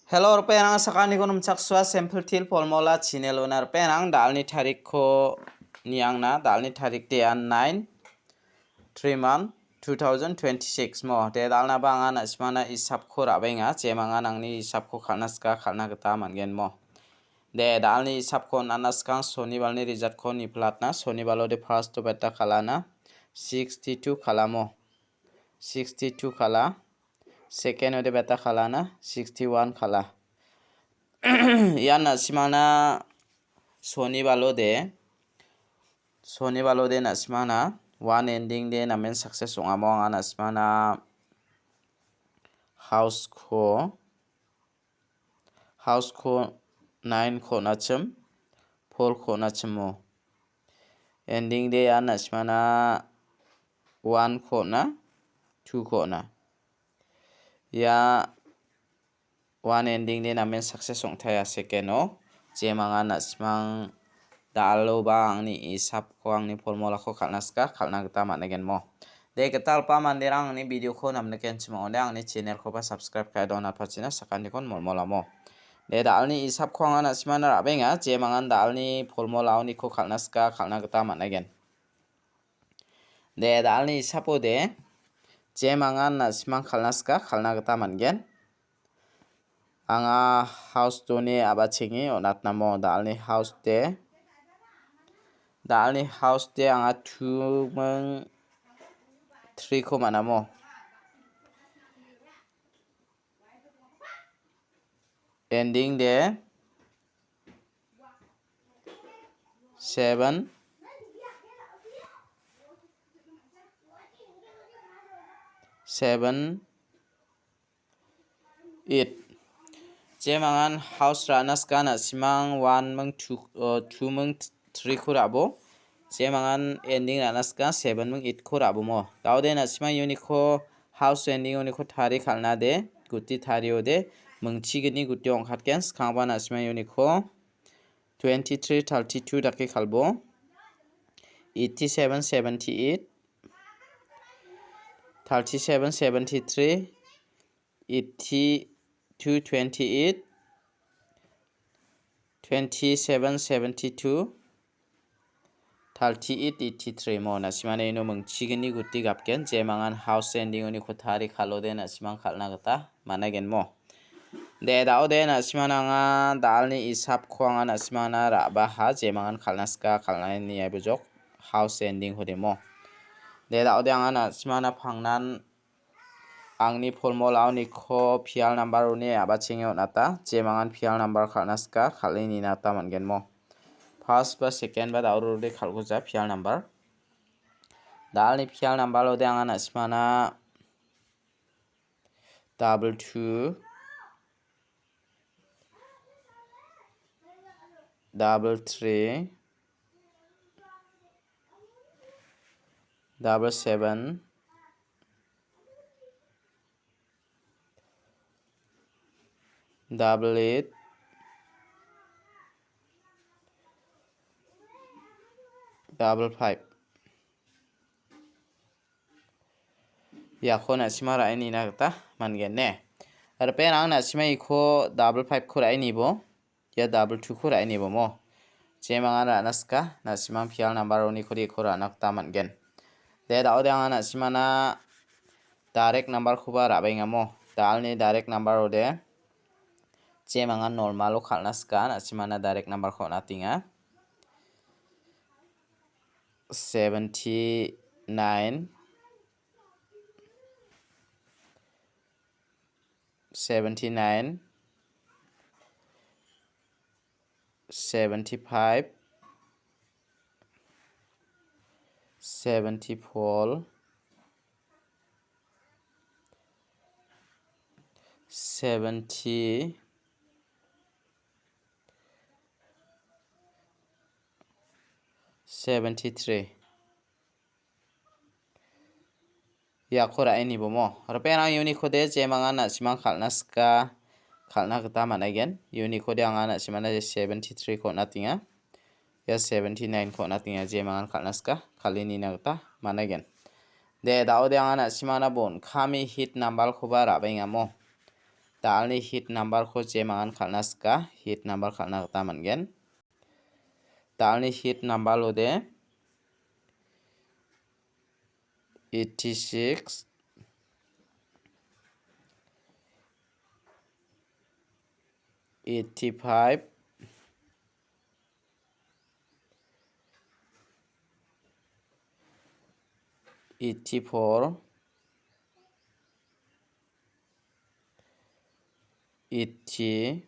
Hello penang sakani konum chakswa sample til polmola channel onar penang dalni tarik ko niangna dalni tarik de an 9 3 month 2026 mo de dalna bangan asmana isap ko rabenga jemangan angni isap ko khanaska khalna gata mangen mo de dalni isap ko nanaskang sonibalni result ko ni platna sonibalo de first to beta khalana 62 khalamo 62 khala second ode beta khalana 61 khala yana simana sonibalo de na simana one ending de na men success among ana simana house ko 9 ko nachum 4 ko nachumo ending de ana simana 1 ko na 2 ko na ya one ending de namen success ongthaya second o jemanga nasmang dalo ba angni isap ko angni formula ko khalnaska khalna gata managen mo de gatal pa mandirang angni video ko namne kenchimo onde angni channel ko ba subscribe kai dona pachina sakani kon molmola mo de dalni isap ko angana simana rabenga jemanga dalni formula oni ko khalnaska khalna gata managen de dalni isapo de jemanga nasmang khalnaska khalna gata mangen anga house to ni abachingi onatna mo dalni house de anga 2 mung 3 ko manamo ending de 7 8 jemangan house ranas kana simang 1 mung 2 mung 3 ko rabo jemangan ending ranas ka 7 mung 8 ko rabo mo daude na simang uniko house ending uniko thari khalna de guti thari ode mungchi gni guti ongkhatken skangba na simang uniko 23 32 dake khalbo 87 78 37 73 82 28 27 72 38 83 mo nasimane ino mungchigini guti gapken jemangan house ending oni khothari khalode nasimang khalna gata managen mo de daude nasimana nga dalni isap khwanga nasimana raba ha jemangan khalnaska khalnai ni abujok house ending hode mo de daude anga nasimana phangnan angni formula oni ko pial number oni abachinge onata jemangan pial number khalnaska khalini nata mangen mo first ba second ba dauro de khalgoja pial number dalni pial number ode anga nasimana 22 3 7 8 5 ya ko nasima rai ni na gata mangen ne ar pen ang nasima iko 5 ko rai ni bo ya 2 ko rai ni bo mo jemanga ranaska nasimang pial number oni ko ri ko ranak ta mangen de daude ang nasima na direct number ko ba rabenga mo dalni direct number ode jemanga normal o khalnaska nasimana direct number ko natinga 79 75 74 70 73 ya khora ini bomo repena uniko de jemanga nasimang khalnaska khalna gata managen uniko de anga nasimana 73 ko natinga ya 79 ko natinga jemanga khalnaska khalini na gata managen de daude anga nasimana bon khami hit number ko ba rabenga mo dalni hit number ko jemangan khalnaska hit number khalna gita moनगोन dalni hit number lode 86 85 84 80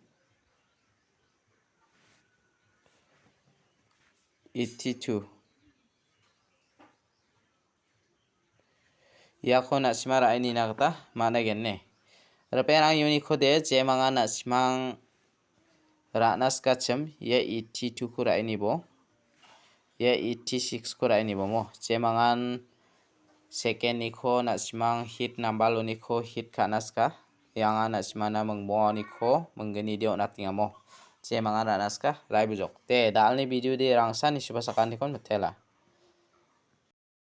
82 yakho na simara ini nagta mana genne reperang yuni khode jemanga na simang ranas kachem ye 82 kura ini bo ye 86 kura ini bo mo jemangan second niko na simang hit number lo niko hit kanaska yang ana simana mengbo niko menggeni dio natinga mo jemangan ranaska lai bujok te dalni video de rangsa ni subasakan nikon betela